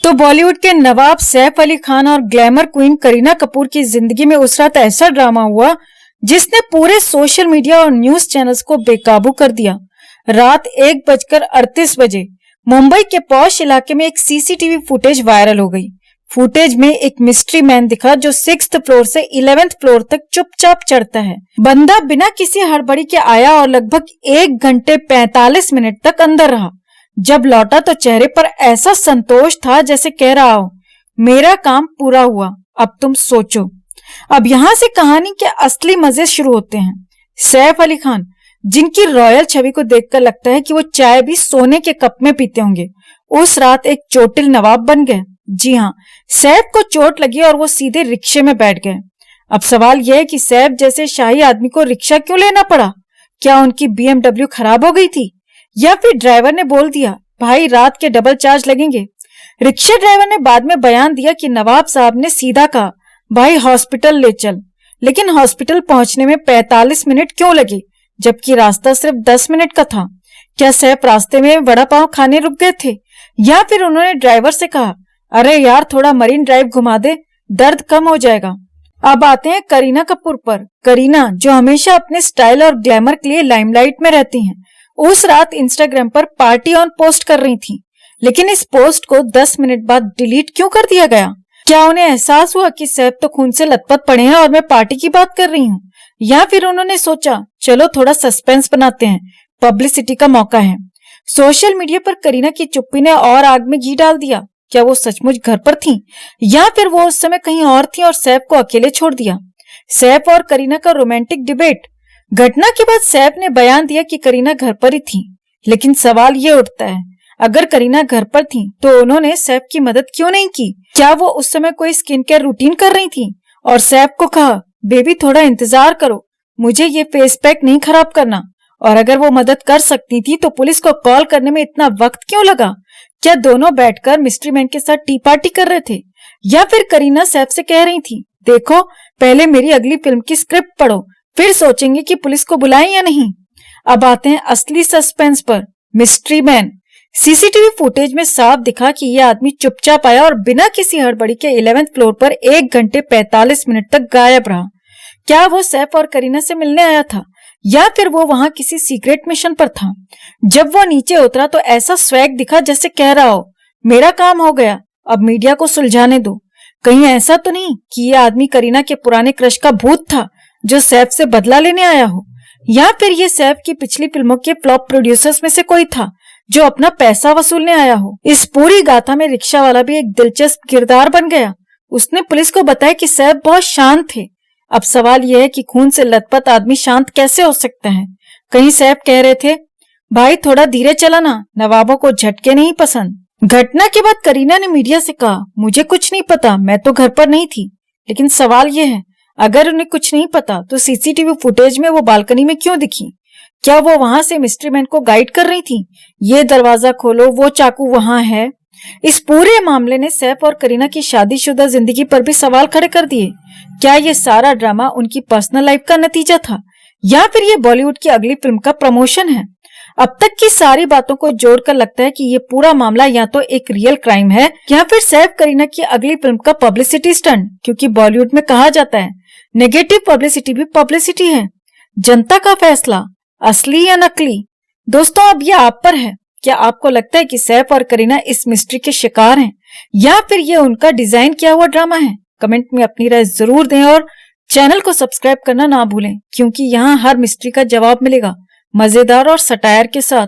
तो बॉलीवुड के नवाब सैफ अली खान और ग्लैमर क्वीन करीना कपूर की जिंदगी में उस रात ऐसा ड्रामा हुआ जिसने पूरे सोशल मीडिया और न्यूज चैनल्स को बेकाबू कर दिया। रात 1:38 मुंबई के पॉश इलाके में एक सीसीटीवी फुटेज वायरल हो गई। फुटेज में एक मिस्ट्री मैन दिखा जो 6th फ्लोर से 11th फ्लोर तक चुपचाप चढ़ता है। बंदा बिना किसी हड़बड़ी के आया और लगभग 1 घंटे 45 मिनट तक अंदर रहा। जब लौटा तो चेहरे पर ऐसा संतोष था जैसे कह रहा हो, मेरा काम पूरा हुआ, अब तुम सोचो। अब यहाँ से कहानी के असली मजे शुरू होते हैं। सैफ अली खान, जिनकी रॉयल छवि को देखकर लगता है कि वो चाय भी सोने के कप में पीते होंगे, उस रात एक चोटिल नवाब बन गए। जी हाँ, सैफ को चोट लगी और वो सीधे रिक्शे में बैठ गए। अब सवाल यह है कि सैफ जैसे शाही आदमी को रिक्शा क्यों लेना पड़ा? क्या उनकी BMW खराब हो गई थी, या फिर ड्राइवर ने बोल दिया भाई रात के डबल चार्ज लगेंगे? रिक्शा ड्राइवर ने बाद में बयान दिया कि नवाब साहब ने सीधा कहा भाई हॉस्पिटल ले चल, लेकिन हॉस्पिटल पहुंचने में 45 मिनट क्यों लगे जबकि रास्ता सिर्फ 10 मिनट का था? क्या सैफ रास्ते में वड़ा पाव खाने रुक गए थे, या फिर उन्होंने ड्राइवर से कहा अरे यार थोड़ा मरीन ड्राइव घुमा दे, दर्द कम हो जाएगा? अब आते हैं करीना कपूर पर। करीना, जो हमेशा अपने स्टाइल और ग्लैमर के लिए लाइमलाइट में रहती हैं, उस रात इंस्टाग्राम पर पार्टी ऑन पोस्ट कर रही थी, लेकिन इस पोस्ट को 10 मिनट बाद डिलीट क्यों कर दिया गया? क्या उन्हें एहसास हुआ कि सैफ तो खून से लथपथ पड़े हैं और मैं पार्टी की बात कर रही हूँ? या फिर उन्होंने सोचा चलो थोड़ा सस्पेंस बनाते हैं, पब्लिसिटी का मौका है। सोशल मीडिया पर करीना की चुप्पी ने और आग में घी डाल दिया। क्या वो सचमुच घर पर थीं, या फिर वो उस समय कहीं और थी और सैफ को अकेले छोड़ दिया? सैफ और करीना का रोमांटिक डिबेट। घटना के बाद सैफ ने बयान दिया कि करीना घर पर ही थी, लेकिन सवाल ये उठता है अगर करीना घर पर थी तो उन्होंने सैफ की मदद क्यों नहीं की? क्या वो उस समय कोई स्किन केयर रूटीन कर रही थी और सैफ को कहा बेबी थोड़ा इंतजार करो, मुझे ये फेस पैक नहीं खराब करना? और अगर वो मदद कर सकती थी तो पुलिस को कॉल करने में इतना वक्त क्यों लगा? क्या दोनों बैठकर मिस्ट्री मैन के साथ टी पार्टी कर रहे थे? या फिर करीना सैफ से कह रही थी देखो पहले मेरी अगली फिल्म की स्क्रिप्ट पढ़ो, फिर सोचेंगे कि पुलिस को बुलाएं या नहीं? अब आते हैं असली सस्पेंस पर। Mystery man. सीसीटीवी फुटेज में साफ दिखा कि यह आदमी चुपचाप आया और बिना किसी हड़बड़ी के 11th फ्लोर पर 1 घंटे 45 मिनट तक गायब रहा। क्या वो सैफ और करीना से मिलने आया था, या फिर वो वहां किसी सीक्रेट मिशन पर था? जब वो नीचे उतरा तो ऐसा स्वैग दिखा जैसे कह रहा हो मेरा काम हो गया, अब मीडिया को सुलझाने दो। कहीं ऐसा तो नहीं कि ये आदमी करीना के पुराने क्रश का भूत था जो सैफ से बदला लेने आया हो? या फिर ये सैफ की पिछली फिल्मों के फ्लॉप प्रोड्यूसर्स में से कोई था जो अपना पैसा वसूलने आया हो? इस पूरी गाथा में रिक्शा वाला भी एक दिलचस्प किरदार बन गया। उसने पुलिस को बताया कि सैफ बहुत शांत थे। अब सवाल यह है कि खून से लथपथ आदमी शांत कैसे हो सकता है? कहीं सैफ कह रहे थे भाई थोड़ा धीरे चलाना, नवाबों को झटके नहीं पसंद? घटना के बाद करीना ने मीडिया से कहा मुझे कुछ नहीं पता, मैं तो घर पर नहीं थी। लेकिन सवाल यह है अगर उन्हें कुछ नहीं पता तो सीसीटीवी फुटेज में वो बालकनी में क्यों दिखी? क्या वो वहां से मिस्ट्री मैन को गाइड कर रही थी, ये दरवाजा खोलो, वो चाकू वहां है? इस पूरे मामले ने सैफ और करीना की शादीशुदा जिंदगी पर भी सवाल खड़े कर दिए। क्या ये सारा ड्रामा उनकी पर्सनल लाइफ का नतीजा था, या फिर ये बॉलीवुड की अगली फिल्म का प्रमोशन है? अब तक की सारी बातों को जोड़कर लगता है कि ये पूरा मामला या तो एक रियल क्राइम है या फिर सैफ करीना की अगली फिल्म का पब्लिसिटी स्टंट, क्योंकि बॉलीवुड में कहा जाता है नेगेटिव पब्लिसिटी भी पब्लिसिटी है। जनता का फैसला, असली या नकली? दोस्तों अब ये आप पर है। क्या आपको लगता है कि सैफ और करीना इस मिस्ट्री के शिकार हैं, या फिर ये उनका डिजाइन किया हुआ ड्रामा है? कमेंट में अपनी राय जरूर दें और चैनल को सब्सक्राइब करना ना भूलें, क्योंकि यहाँ हर मिस्ट्री का जवाब मिलेगा, मजेदार और सटायर के साथ।